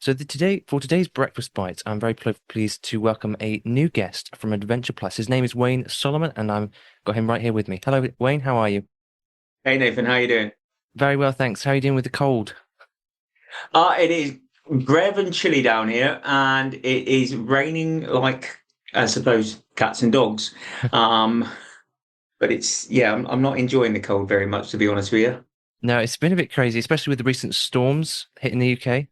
For today's breakfast bite, I'm very pleased to welcome a new guest from Adventure Plus. His name is Wayne Solomon, and I've got him right here with me. Hello, Wayne. How are you? Hey Nathan, how you doing? Very well, thanks. How are you doing with the cold? It is brave and chilly down here, and it is raining like I suppose cats and dogs. Um, but I'm not enjoying the cold very much, to be honest with you. No, it's been a bit crazy, especially with the recent storms hitting the UK.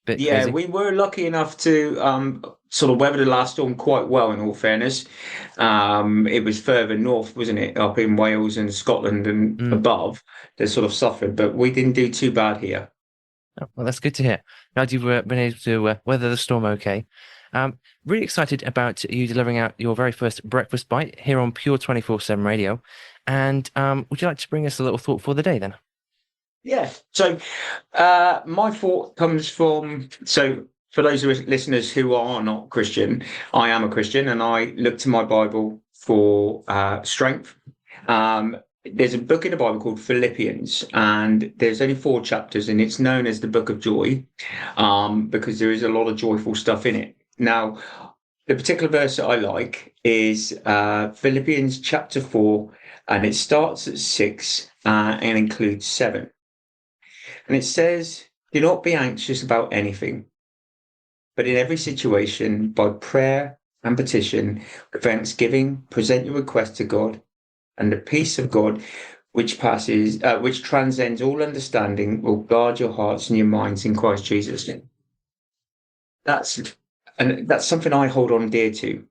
Bit Yeah, crazy. we were lucky enough to sort of weather the last storm quite well, in all fairness. It was further north, wasn't it, up in Wales and Scotland and Mm. above that sort of suffered, but we didn't do too bad here. Oh, well, that's good to hear. Glad you've been able to weather the storm okay. Really excited about you delivering out your very first breakfast bite here on Pure 24/7 Radio. And would you like to bring us a little thought for the day then? Yeah. So, my thought comes from for those of us listeners who are not Christian, I am a Christian, and I look to my Bible for strength. There's a book in the Bible called Philippians, and there's only 4 chapters, and it's known as the Book of Joy, because there is a lot of joyful stuff in it. Now, the particular verse that I like is Philippians chapter 4, and it starts at 6 and includes 7. And it says, do not be anxious about anything, but in every situation, by prayer and petition, with thanksgiving, present your request to God, and the peace of God, which transcends all understanding, will guard your hearts and your minds in Christ Jesus. That's that's something I hold on dear to.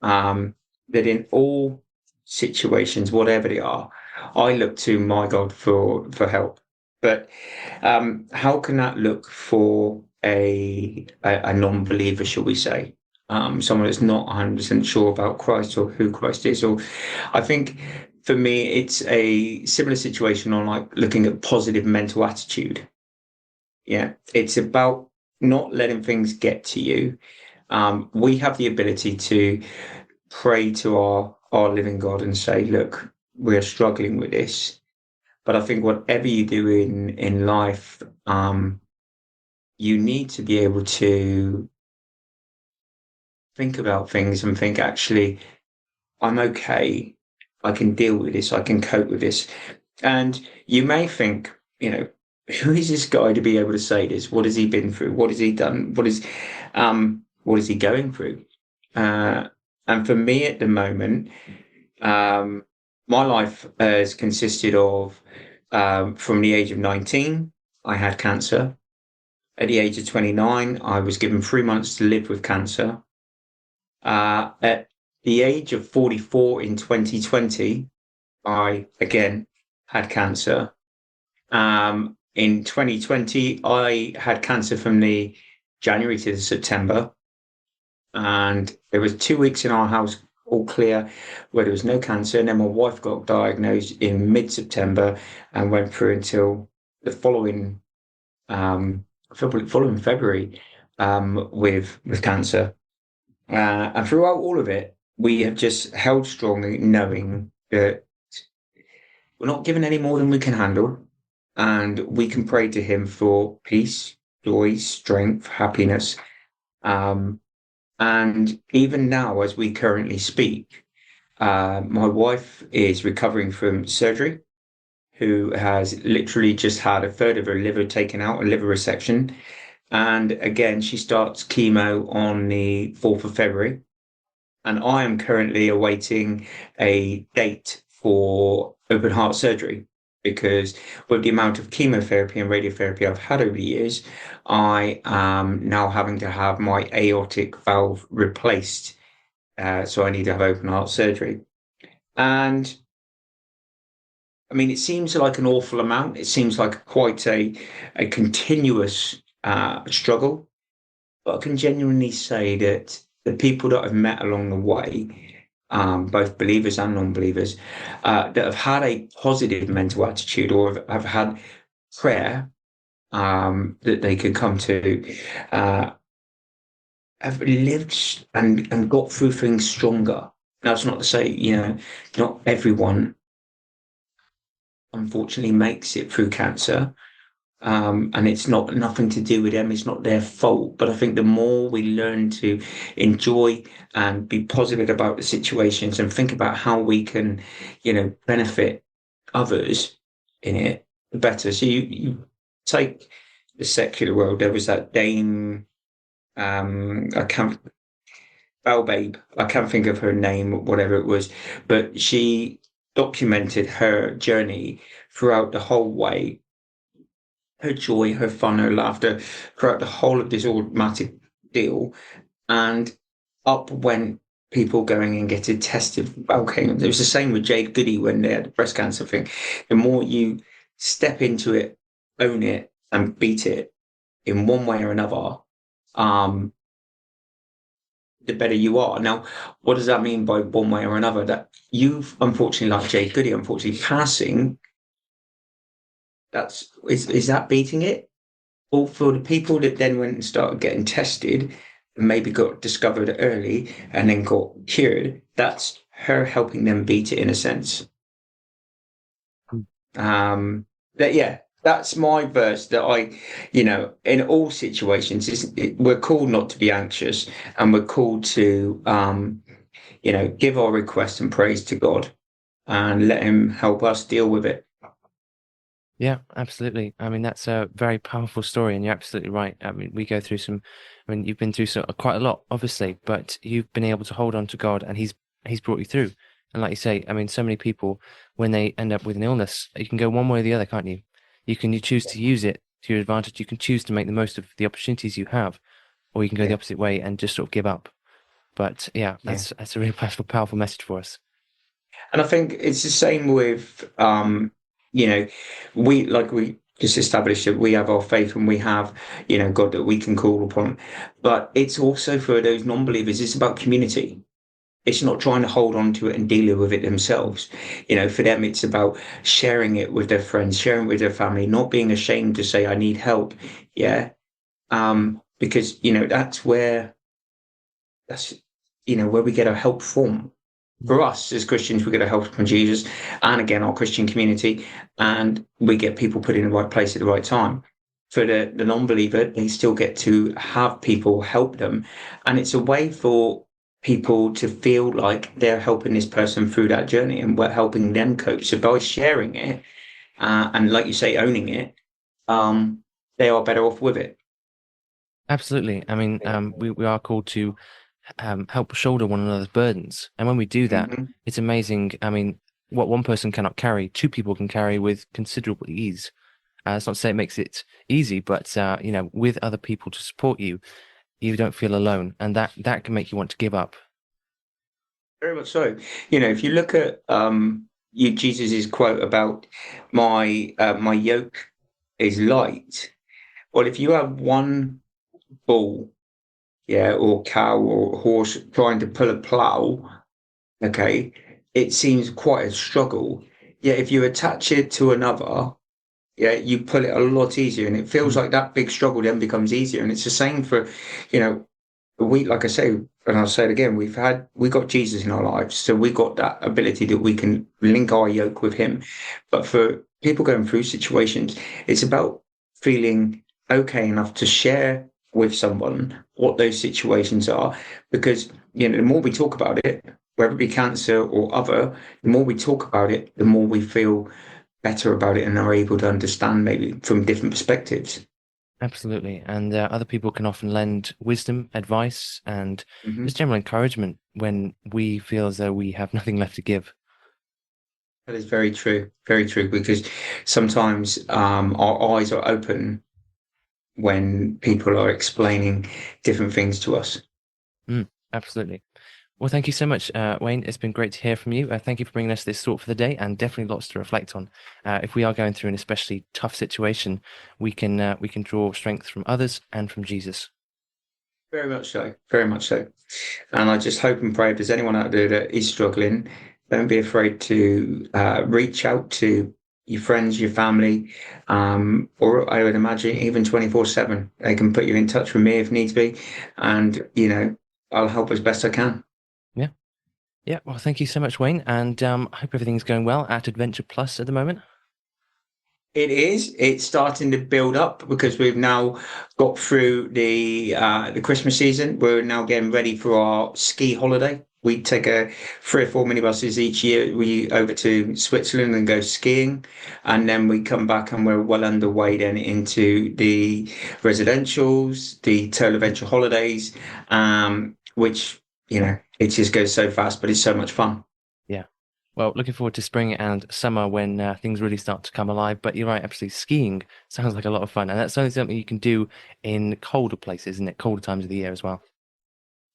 That in all situations, whatever they are, I look to my God for help. But how can that look for a non-believer, shall we say? Someone that's not 100% sure about Christ or who Christ is. Or I think for me, it's a similar situation on like looking at positive mental attitude. Yeah, it's about not letting things get to you. We have the ability to pray to our living God and say, look, we're struggling with this. But I think whatever you do in life, you need to be able to think about things and think, actually, I'm okay. I can deal with this. I can cope with this. And you may think, who is this guy to be able to say this? What has he been through? What has he done? What is he going through? And for me at the moment, um, my life has consisted of from the age of 19, I had cancer. At the age of 29, I was given 3 months to live with cancer. At the age of 44 in 2020, I again had cancer. In 2020, I had cancer from the January to the September, and there was 2 weeks in our house all clear where there was no cancer. And then my wife got diagnosed in mid-September and went through until the um, following February with cancer. And throughout all of it, we have just held strongly, knowing that we're not given any more than we can handle, and we can pray to Him for peace, joy, strength, happiness. Um, and even now, as we currently speak, my wife is recovering from surgery, who has literally just had a third of her liver taken out, a liver resection. And again, she starts chemo on the 4th of February. And I am currently awaiting a date for open heart surgery because with the amount of chemotherapy and radiotherapy I've had over the years, I am now having to have my aortic valve replaced. So I need to have open heart surgery. And I mean, it seems like an awful amount. It seems like quite a continuous struggle. But I can genuinely say that the people that I've met along the way, both believers and non-believers, that have had a positive mental attitude or have had prayer that they could come to, uh, have lived and got through things stronger. That's not to say, not everyone unfortunately makes it through cancer. And it's not nothing to do with them. It's not their fault. But I think the more we learn to enjoy and be positive about the situations and think about how we can, benefit others in it, the better. So you take the secular world. There was that Dame, I can't, Bell Babe. I can't think of her name, whatever it was, but she documented her journey throughout the whole way, her joy, her fun, her laughter throughout the whole of this automatic deal. And up went people going and getting tested for bowel cancer. It was the same with Jade Goody when they had the breast cancer thing. The more you step into it, own it, and beat it in one way or another, um, the better you are. Now, what does that mean by one way or another? That you've unfortunately, like Jade Goody, unfortunately passing, is that beating it? Or for the people that then went and started getting tested and maybe got discovered early and then got cured, that's her helping them beat it in a sense. That yeah, that's my verse that in all situations, we're called not to be anxious, and we're called to, give our requests and praise to God and let Him help us deal with it. Yeah, absolutely. I mean, that's a very powerful story, and you're absolutely right. I mean, we go through you've been through quite a lot, obviously, but you've been able to hold on to God, and He's brought you through. And like you say, I mean, so many people, when they end up with an illness, you can go one way or the other, can't you? You choose to use it to your advantage. You can choose to make the most of the opportunities you have, or you can go the Yeah, opposite way and just sort of give up. But yeah, yeah. that's a really powerful message for us. And I think it's the same with, you know, we just established that we have our faith and we have, God that we can call upon. But it's also for those non-believers, it's about community. It's not trying to hold on to it and deal with it themselves. For them, it's about sharing it with their friends, sharing it with their family, not being ashamed to say, I need help. Yeah. Because, that's, where we get our help from. For us as Christians, we get our help from Jesus and again, our Christian community, and we get people put in the right place at the right time. For the non-believer, they still get to have people help them. And it's a way for people to feel like they're helping this person through that journey and we're helping them cope. So by sharing it, and like you say, owning it, they are better off with it. Absolutely. I mean, we are called to help shoulder one another's burdens. And when we do that, Hmm. it's amazing. I mean, what one person cannot carry, two people can carry with considerable ease. It's not to say it makes it easy, but with other people to support you, you don't feel alone, and that can make you want to give up. Very much so. If you look at Jesus's quote about my yoke is light. Well, if you have one bull, yeah, or cow or horse trying to pull a plow, okay, it seems quite a struggle. Yeah, if you attach it to another, yeah, you pull it a lot easier, and it feels Mm. like that big struggle then becomes easier. And it's the same for, you know, like I say, and I'll say it again, we got Jesus in our lives, so we got that ability that we can link our yoke with Him. But for people going through situations, it's about feeling okay enough to share with someone what those situations are, because the more we talk about it, whether it be cancer or other, the more we talk about it, the more we feel better about it and are able to understand maybe from different perspectives. Absolutely. And other people can often lend wisdom, advice, and Mhm. just general encouragement when we feel as though we have nothing left to give. That is very true, because sometimes our eyes are open when people are explaining different things to us. Mm, absolutely. Well, thank you so much, Wayne. It's been great to hear from you. Thank you for bringing us this thought for the day, and definitely lots to reflect on. If we are going through an especially tough situation, we can draw strength from others and from Jesus. Very much so, very much so. And I just hope and pray if there's anyone out there that is struggling, don't be afraid to reach out to your friends, your family, or I would imagine even 24/7. They can put you in touch with me if needs be, and I'll help as best I can. Yeah, yeah. Well, thank you so much, Wayne, and I hope everything's going well at Adventure Plus at the moment. It is. It's starting to build up because we've now got through the Christmas season. We're now getting ready for our ski holiday. We take 3 or 4 minibuses each year. We over to Switzerland and go skiing, and then we come back and we're well underway then into the residentials, the Total Adventure holidays, which it just goes so fast, but it's so much fun. Yeah. Well, looking forward to spring and summer when things really start to come alive. But you're right, absolutely. Skiing sounds like a lot of fun. And that's only something you can do in colder places, isn't it? Colder times of the year as well.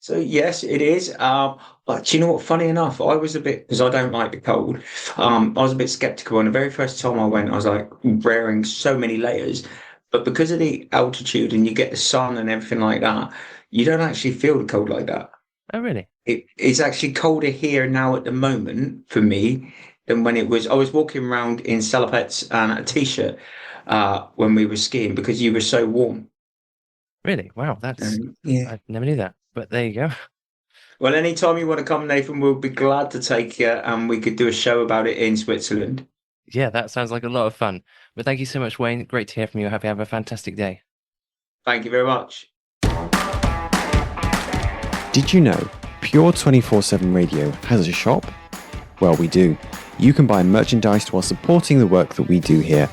So yes, it is. But do you know what? Funny enough, I was a bit because I don't like the cold. I was a bit skeptical. And the very first time I went, I was like wearing so many layers. But because of the altitude and you get the sun and everything like that, you don't actually feel the cold like that. Oh, really? It's actually colder here now at the moment for me than when it was. I was walking around in salopettes and a t-shirt when we were skiing because you were so warm. Really? Wow, Yeah. I never knew that. But there you go. Well, anytime you want to come, Nathan, we'll be glad to take you, and we could do a show about it in Switzerland. Yeah, that sounds like a lot of fun. But thank you so much, Wayne. Great to hear from you. I hope you have a fantastic day. Thank you very much. Did you know Pure 24/7 Radio has a shop? Well, we do. You can buy merchandise while supporting the work that we do here.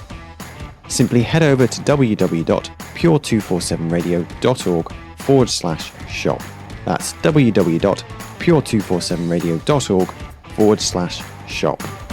Simply head over to www.pure247radio.org/shop. That's www.pure247radio.org/shop.